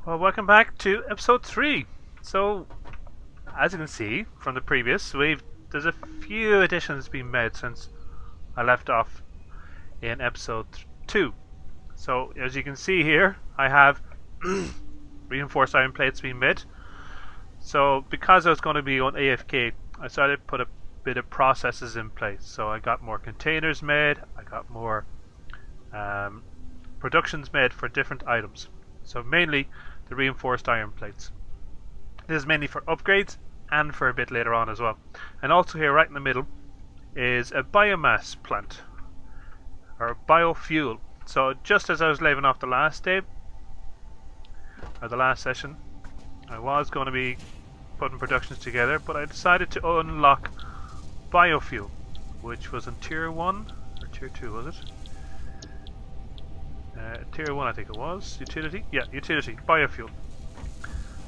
Well, welcome back to episode 3. So, as you can see from the previous, there's a few additions being made since I left off in episode 2. So, as you can see here, I have reinforced iron plates being made. So, because I was going to be on AFK, I decided to put a bit of processes in place. So, I got more containers made, I got more productions made for different items. So, mainly the reinforced iron plates. This is mainly for upgrades and for a bit later on as well. And also here right in the middle is a biomass plant or biofuel. So just as I was leaving off the last day or the last session, I was going to be putting productions together, but I decided to unlock biofuel, which was in tier 1 or tier 2 was it? Tier 1 I think it was. Utility? Yeah, utility. Biofuel.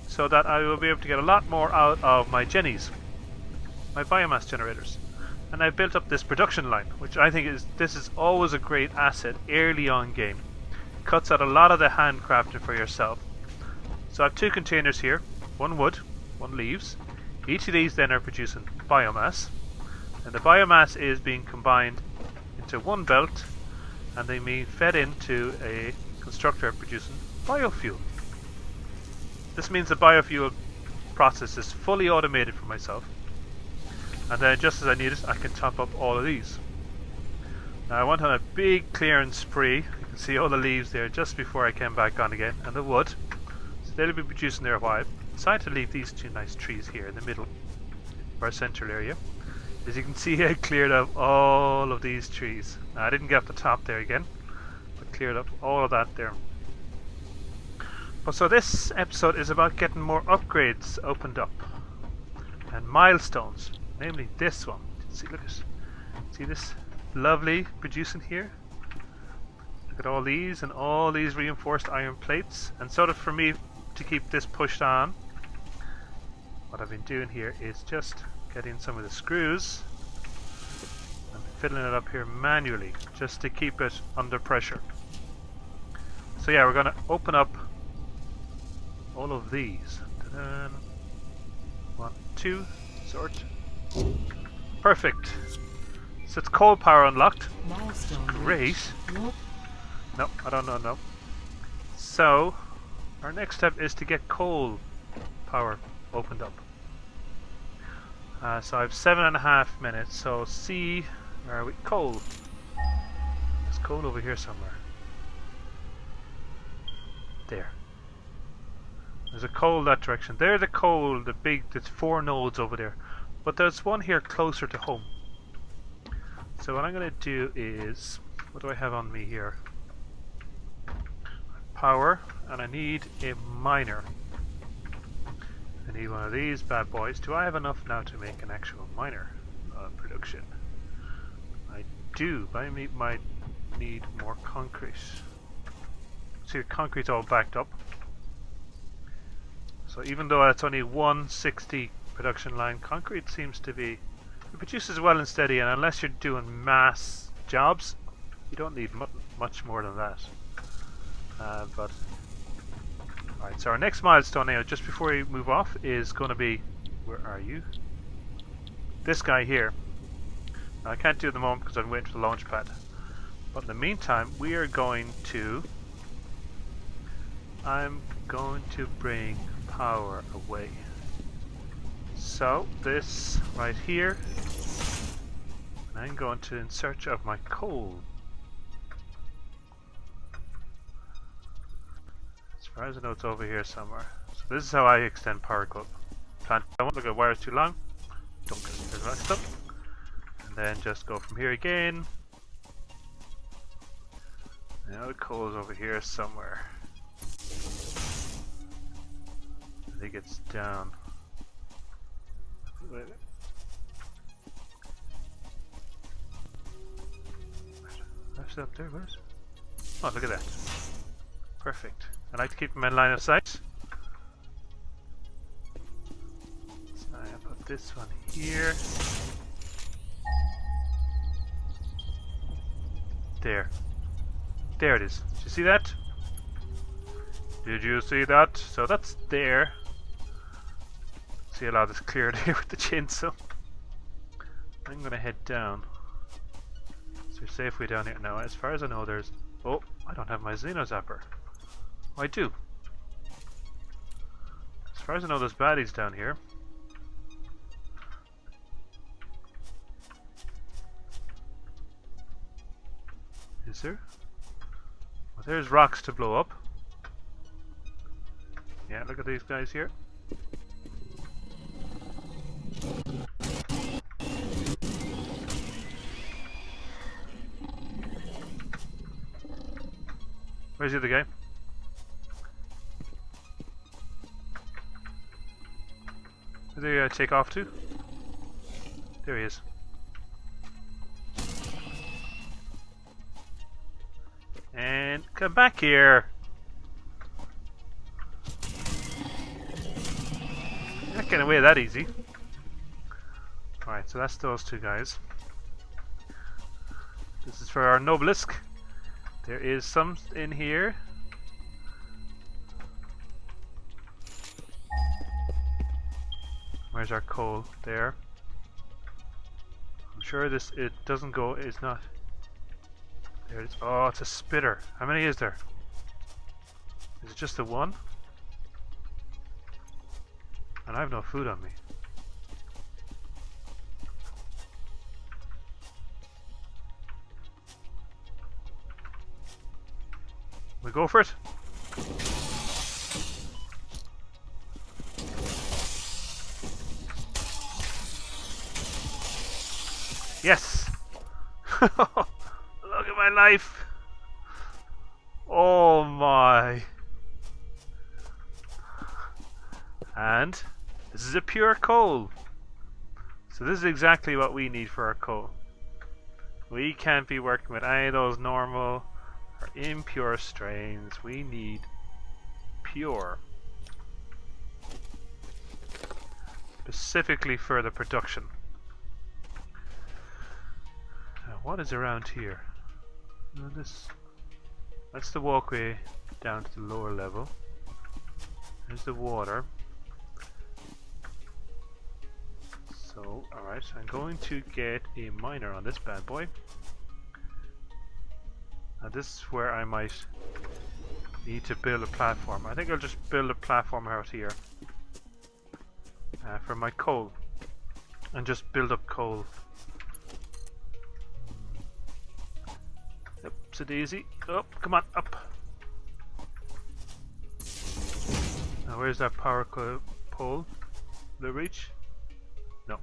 So that I will be able to get a lot more out of my jennies. My biomass generators. And I've built up this production line, which I think is always a great asset early on game. Cuts out a lot of the handcrafting for yourself. So I have 2 containers here. 1 wood, 1 leaves. Each of these then are producing biomass. And the biomass is being combined into one belt, and they being fed into a constructor producing biofuel. This means the biofuel process is fully automated for myself, and then just as I need it, I can top up all of these. Now I went on a big clearing spree. You can see all the leaves there just before I came back on again, and the wood. So they'll be producing there a while. I decided to leave these 2 nice trees here in the middle, for our central area. As you can see, I cleared up all of these trees. Now, I didn't get up the top there again, but cleared up all of that there. But so this episode is about getting more upgrades opened up and milestones, namely this one. See, look at, see this lovely producing here. Look at all these and all these reinforced iron plates. And sort of for me to keep this pushed on, what I've been doing here is just getting some of the screws and fiddling it up here manually just to keep it under pressure. So yeah, we're going to open up all of these. Ta-da. 1, 2, sort. Perfect. So it's coal power unlocked. Milestone. Great. Nope. No, I don't know, no. So our next step is to get coal power opened up. So I have 7.5 minutes. So see, where are we? Coal. There's coal over here somewhere. There. There's a coal that direction. There's the coal, there's 4 nodes over there. But there's one here closer to home. So what I'm going to do is, what do I have on me here? Power, and I need a miner. I need one of these bad boys. Do I have enough now to make an actual miner production? I do, but I might need more concrete. See, the concrete's all backed up. So even though it's only 160 production line, concrete seems to be, it produces well and steady, and unless you're doing mass jobs, you don't need much more than that. But alright, so our next milestone now, just before we move off, is going to be, where are you? This guy here. Now, I can't do it at the moment because I'm waiting for the launch pad. But in the meantime, we are going to, I'm going to bring power away. So this right here, and I'm going to in search of my coal. As far as I know, it's over here somewhere. So this is how I extend power plant. I won't look at wires too long. Don't get into that stuff. And then just go from here again. Now the coal is over here somewhere. I think it's down. Wait. That's up there, where's? Oh, look at that. Perfect. I like to keep them in line of sight. So I put this one here. There. There it is. Did you see that? Did you see that? So that's there. See a lot of this cleared here with the chainsaw. I'm gonna head down. Is there a safe way down here? Now, as far as I know, there's... Oh, I don't have my Xeno Zapper. Oh, I do. As far as I know, there's baddies down here. Is there? Well, there's rocks to blow up. Yeah, look at these guys here. Where's the other guy? Where did he take off to? There he is. And come back here. You're not getting away that easy. Alright, so that's those two guys. This is for our Nobelisk. There is some in here. Where's our coal? There. I'm sure this, it doesn't go, it's not. There it is. Oh, it's a spitter. How many is there? Is it just the one? And I have no food on me. We go for it? Yes! Look at my life! Oh my! And this is a pure coal. So this is exactly what we need for our coal. We can't be working with any of those normal or impure strains. We need pure. Specifically for the production. Now what is around here? That's the walkway down to the lower level. There's the water. So, alright, I'm going to get a miner on this bad boy. Now this is where I might need to build a platform. I think I'll just build a platform out here for my coal. And just build up coal. Yep, so easy. Oh, come on, up. Now where's that power pole? Will it reach? No.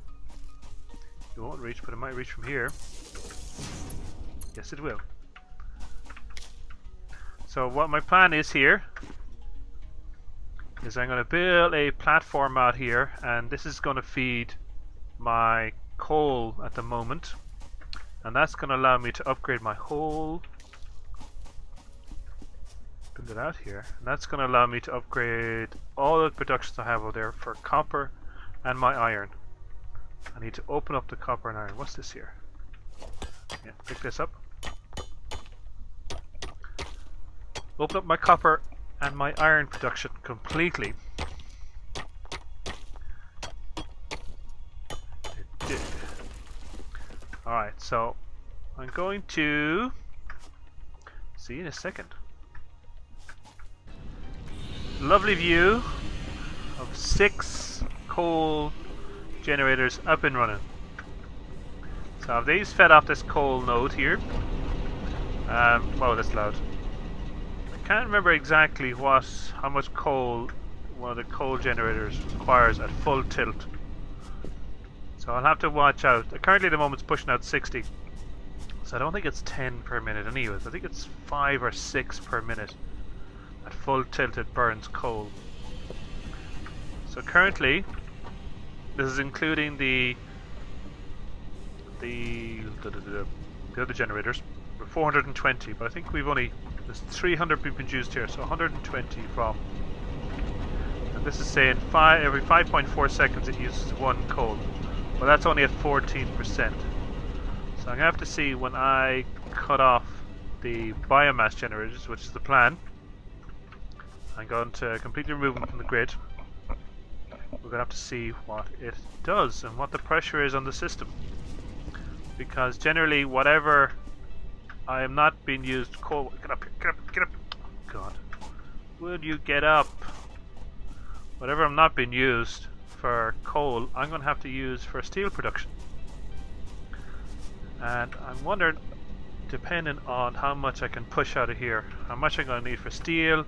It won't reach, but it might reach from here. Yes, it will. So what my plan is here is I'm going to build a platform out here, and this is going to feed my coal at the moment, and that's going to allow me to upgrade my whole build it out here, and that's going to allow me to upgrade all the productions I have over there for copper and my iron. I need to open up the copper and iron. What's this here? Yeah, pick this up. Open up my copper and my iron production completely. It did. Alright, so I'm going to see you in a second. Lovely view of 6 coal generators up and running. So these fed off this coal node here. Wow, that's loud. I can't remember exactly how much coal one of the coal generators requires at full tilt. So I'll have to watch out. Currently at the moment it's pushing out 60. So I don't think it's 10 per minute anyways. I think it's 5 or 6 per minute. At full tilt it burns coal. So currently, this is including the other generators. We're 420, but I think we've only, there's 300 being produced here, so 120 from. And this is saying every 5.4 seconds it uses 1 coal. Well, that's only at 14%. So I'm going to have to see when I cut off the biomass generators, which is the plan. I'm going to completely remove them from the grid. We're going to have to see what it does and what the pressure is on the system. Because generally, whatever I am not being used, coal. Get up, get up, get up! God, will you get up? Whatever I'm not being used for coal, I'm going to have to use for steel production. And I'm wondering, depending on how much I can push out of here, how much I'm going to need for steel,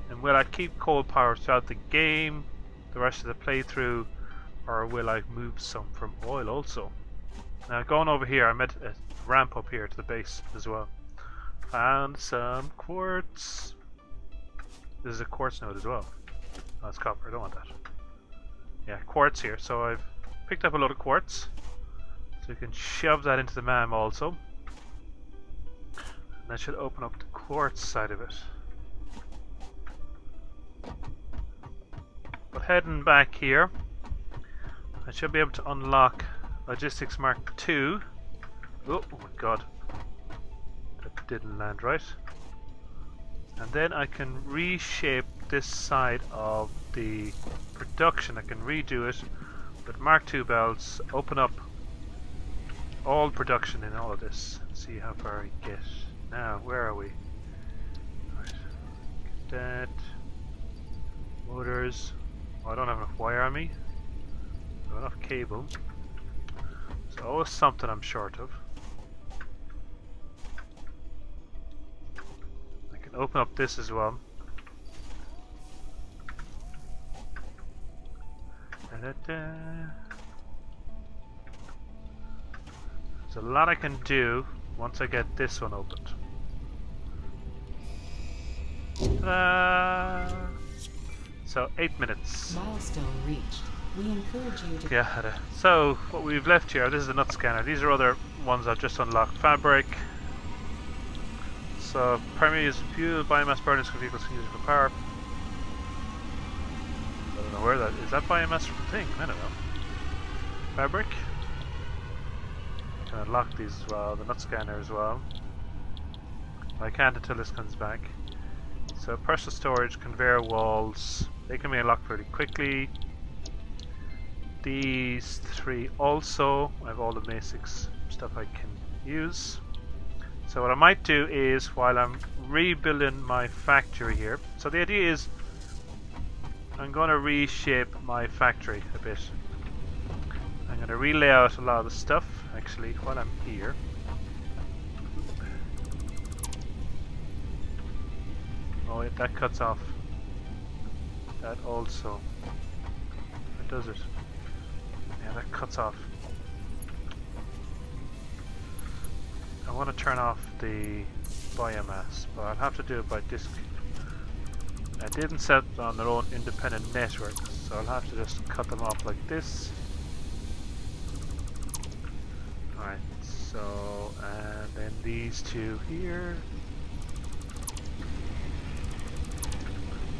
and will I keep coal power throughout the game, the rest of the playthrough, or will I move some from oil also? Now going over here, I met a ramp up here to the base as well. Found some quartz. This is a quartz node as well. Oh, it's copper, I don't want that. Yeah, quartz here. So I've picked up a load of quartz. So you can shove that into the MAM also. And that should open up the quartz side of it. But heading back here, I should be able to unlock Logistics Mark II. Oh my god. That didn't land right. And then I can reshape this side of the production. I can redo it with Mark II belts, open up all production in all of this. See how far I get. Now, where are we? Right. Get that. Motors. Oh, I don't have enough wire on me. I have enough cable. There's always something I'm short of. I can open up this as well. Da-da-da. There's a lot I can do once I get this one opened. Ta-da! So 8 minutes. Milestone reached. We encourage you to... Yeah, so what we've left here, this is a nut scanner. These are other ones I've just unlocked. Fabric. So primary use fuel, biomass burners for vehicles can use it for power. I don't know where that is. That biomass from the thing? I don't know. Fabric. Can unlock these as well. The nut scanner as well. I can't until this comes back. So personal storage, conveyor walls. They can be unlocked fairly quickly. These three also. I have all the basics stuff I can use. So what I might do is, while I'm rebuilding my factory here, so the idea is I'm going to reshape my factory a bit. I'm going to relay out a lot of the stuff actually while I'm here. Oh, that cuts off. That also. That does it. Yeah, that cuts off. I want to turn off the biomass, but I'll have to do it by disk. I didn't set it on their own independent network, so I'll have to just cut them off like this. Alright, so, and then these two here.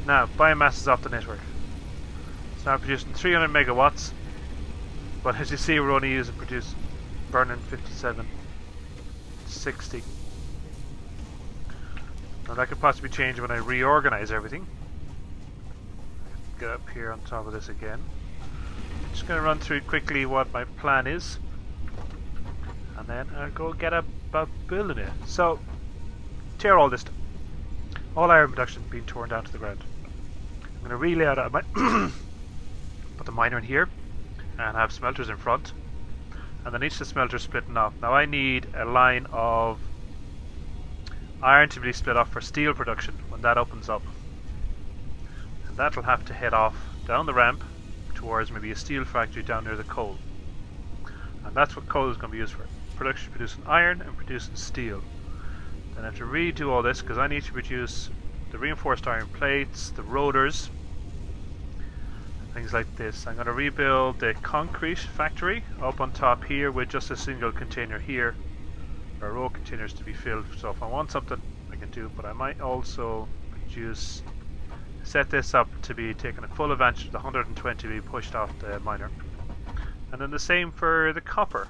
Now, biomass is off the network. So I'm producing 300 megawatts, but as you see, we're only burning 57, 60. Now that could possibly change when I reorganize everything. Get up here on top of this again. Just going to run through quickly what my plan is, and then I'll go get about building it. So, tear all this. All iron production being torn down to the ground. I'm going to relay out my put the miner in here and have smelters in front, and then each of the smelters splitting off. Now I need a line of iron to be split off for steel production when that opens up, and that will have to head off down the ramp towards maybe a steel factory down near the coal, and that's what coal is going to be used for: producing iron and producing steel. Then I have to redo all this because I need to produce the reinforced iron plates, the rotors, things like this. I'm going to rebuild the concrete factory up on top here with just a single container here, or row containers to be filled. So if I want something, I can do, but I might also set this up to be taking a full advantage of the 120 being pushed off the miner. And then the same for the copper.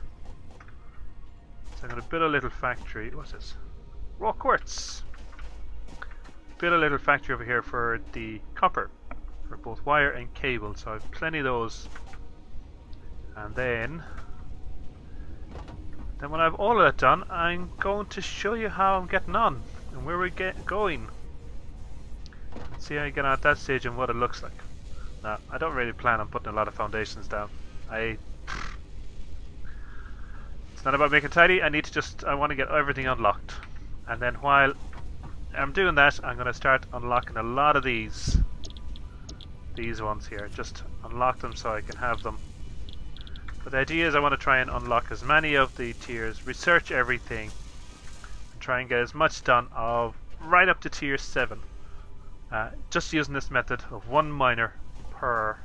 So I'm going to build a little factory. What's this? Raw quartz. built a little factory over here for the copper, for both wire and cable, so I've plenty of those. And then when I have all of that done, I'm going to show you how I'm getting on and where we're going. See how I get on at that stage and what it looks like. Now, I don't really plan on putting a lot of foundations down. It's not about making tidy. I want to get everything unlocked. And then while I'm doing that, I'm going to start unlocking a lot of these ones here. Just unlock them so I can have them. But the idea is I want to try and unlock as many of the tiers, research everything, and try and get as much done of right up to tier 7. Just using this method of 1 miner per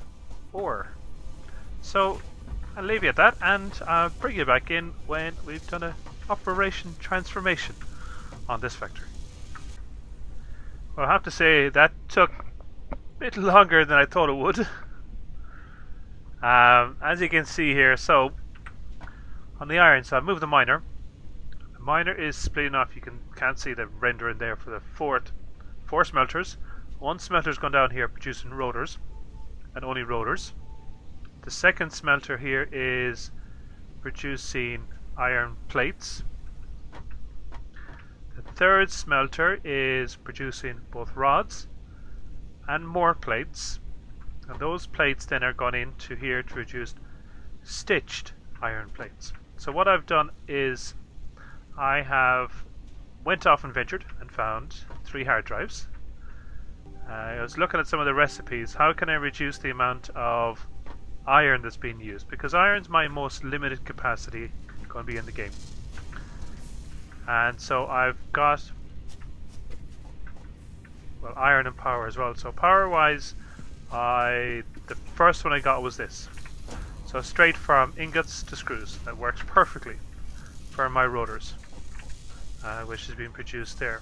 ore. So I'll leave you at that, and I'll bring you back in when we've done an operation transformation on this factory. Well, I have to say that took a bit longer than I thought it would. As you can see here, so on the iron, so I've moved the miner. The miner is splitting off. You can't see the rendering there for the four smelters. One smelter's gone down here producing rotors, and only rotors. The second smelter here is producing iron plates. The third smelter is producing both rods and more plates. And those plates then are gone into here to produce stitched iron plates. So what I've done is I have went off and ventured and found 3 hard drives. I was looking at some of the recipes. How can I reduce the amount of iron that's being used? Because iron's my most limited capacity going to be in the game. And so I've got, well, iron and power as well. So power wise, the first one I got was this. So straight from ingots to screws. That works perfectly for my rotors, which is being produced there.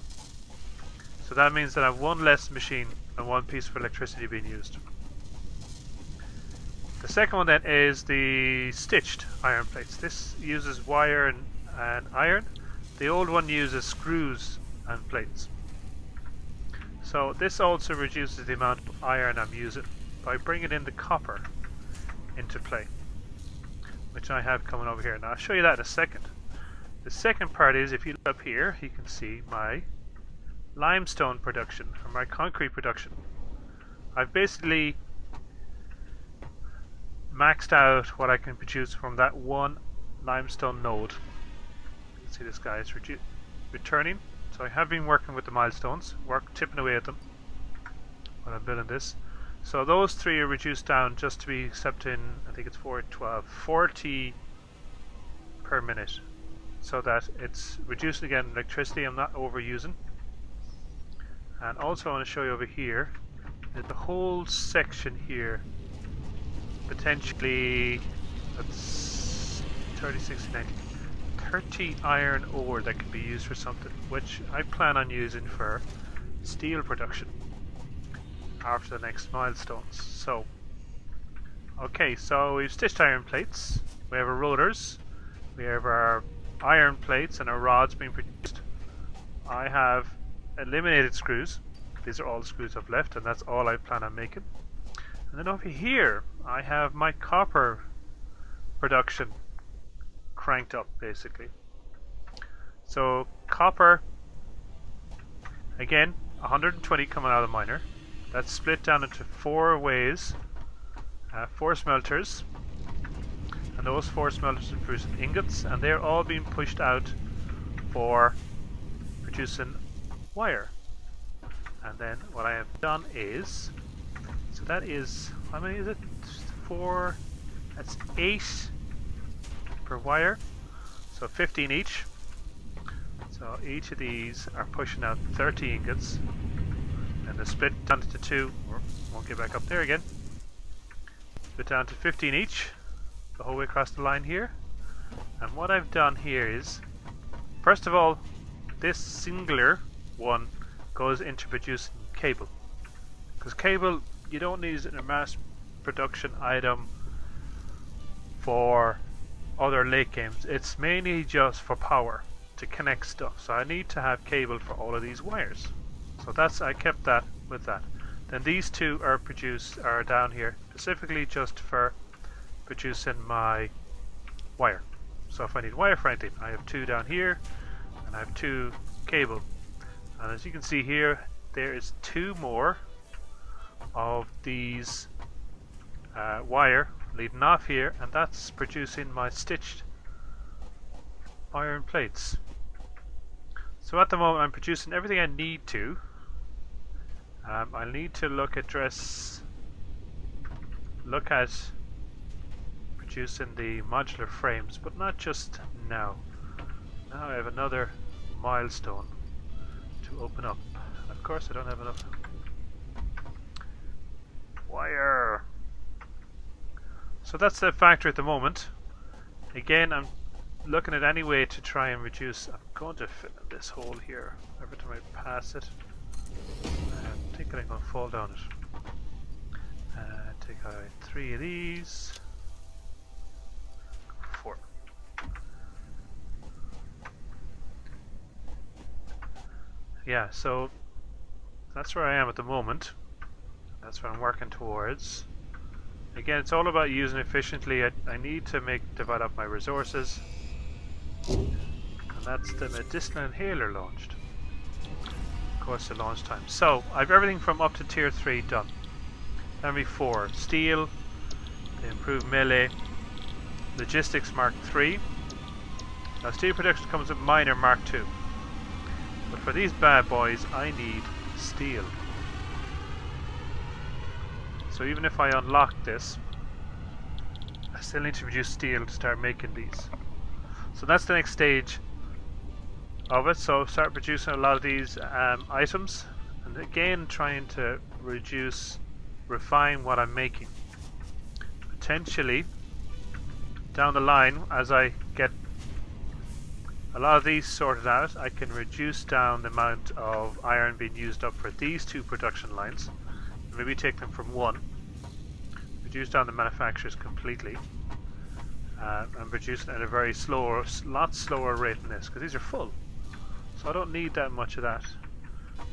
So that means that I have one less machine and one piece of electricity being used. The second one then is the stitched iron plates. This uses wire and iron. The old one uses screws and plates. So this also reduces the amount of iron I'm using by bringing in the copper into play, which I have coming over here. Now I'll show you that in a second. The second part is, if you look up here, you can see my limestone production, or my concrete production. I've basically maxed out what I can produce from that one limestone node. You can see this guy is returning. So I have been working with the milestones, tipping away at them when I'm building this. So those 3 are reduced down just to be accepting, I think it's 40 per minute, so that it's reducing again electricity I'm not overusing. And also I want to show you over here that the whole section here, potentially, that's 30, 60, 90, 30 iron ore that can be used for something, which I plan on using for steel production after the next milestones. So, okay, so we've stitched iron plates, we have our rotors, we have our iron plates and our rods being produced. I have eliminated screws. These are all the screws I've left, and that's all I plan on making. And then over here I have my copper production cranked up, basically. So copper, again, 120 coming out of the miner. That's split down into 4 ways, 4 smelters, and those 4 smelters are producing ingots, and they're all being pushed out for producing wire. And then what I have done is, so that is, how many is it? 4, that's 8 per wire, so 15 each. So each of these are pushing out 30 ingots, and they're split down to 2, or won't get back up there again, split down to 15 each, the whole way across the line here. And what I've done here is, first of all, this singular one goes into producing cable, because cable, you don't need it in a mass production item for other late games. It's mainly just for power to connect stuff, so I need to have cable for all of these wires. So that's, I kept that with that. Then these two are down here specifically just for producing my wire. So if I need wire for anything, I have two down here and I have two cable. And as you can see here, there is two more of these wire leading off here, and that's producing my stitched iron plates. So at the moment I'm producing everything I need to. I'll need to look at producing the modular frames, but not just now. Now I have another milestone to open up. And of course I don't have enough wire. So that's the factory at the moment. Again, I'm looking at any way to try and reduce. I'm going to fill in this hole here every time I pass it. I'm thinking I'm going to fall down it. Take out 3 of these. 4. Yeah, so that's where I am at the moment. That's what I'm working towards. Again, it's all about using efficiently. I need to divide up my resources. And that's the medicinal inhaler launched. Of course, the launch time. So, I've everything from up to tier 3 done. Then we 4. Steel, the improved melee, logistics Mark 3. Now, steel production comes with minor Mark 2. But for these bad boys, I need steel. So even if I unlock this, I still need to produce steel to start making these. So that's the next stage of it. So start producing a lot of these items, and again trying to refine what I'm making. Potentially down the line, as I get a lot of these sorted out, I can reduce down the amount of iron being used up for these two production lines. Maybe take them from 1, reduce down the manufacturers completely, and produce it at a very lot slower rate than this, because these are full. So I don't need that much of that.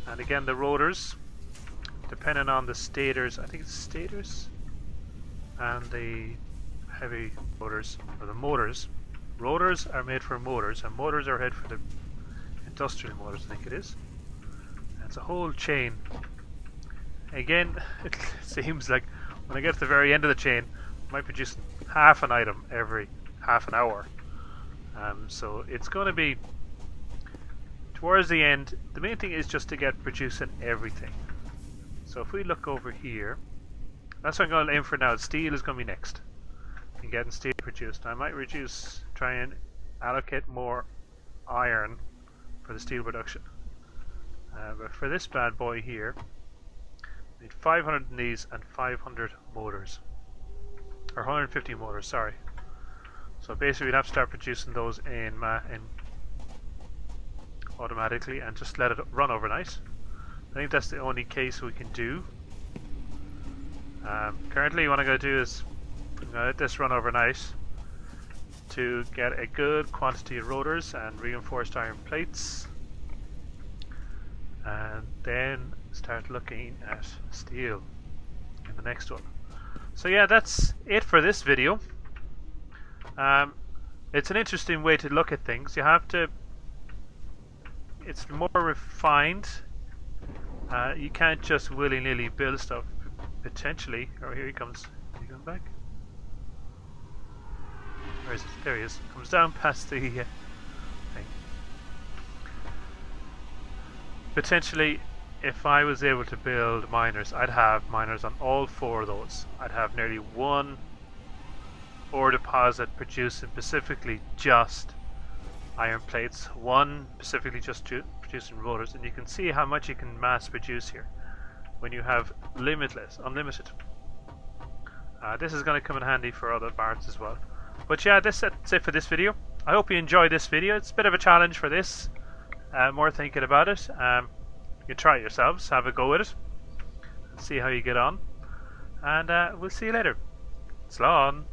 And again, the rotors, depending on the stators, I think it's stators, and the heavy rotors, or the motors. Rotors are made for motors, and motors are made for the industrial motors, I think it is. And it's a whole chain. Again, it seems like when I get to the very end of the chain, I might produce half an item every half an hour. So it's going to be towards the end. The main thing is just to get producing everything. So if we look over here, that's what I'm going to aim for now. Steel is going to be next. And getting steel produced. I might try and allocate more iron for the steel production. But for this bad boy here, need 500 in these and 500 motors, or 150 motors, sorry. So basically we'd have to start producing those in automatically and just let it run overnight. I think that's the only case we can do. Currently what I'm going to do is I'm going to let this run overnight to get a good quantity of rotors and reinforced iron plates, and then start looking at steel in the next one. So yeah, that's it for this video. It's an interesting way to look at things. You have to, it's more refined. You can't just willy-nilly build stuff. Potentially, oh, here he comes. Is he coming back? Where is it? There he is. Comes down past the thing. Potentially, if I was able to build miners, I'd have miners on all 4 of those. I'd have nearly 1 ore deposit producing specifically just iron plates, 1 specifically just producing rotors, and you can see how much you can mass produce here when you have unlimited. This is going to come in handy for other parts as well. But yeah, that's it for this video. I hope you enjoyed this video. It's a bit of a challenge for this. More thinking about it. You try it yourselves, have a go at it, and see how you get on. And we'll see you later. Slán.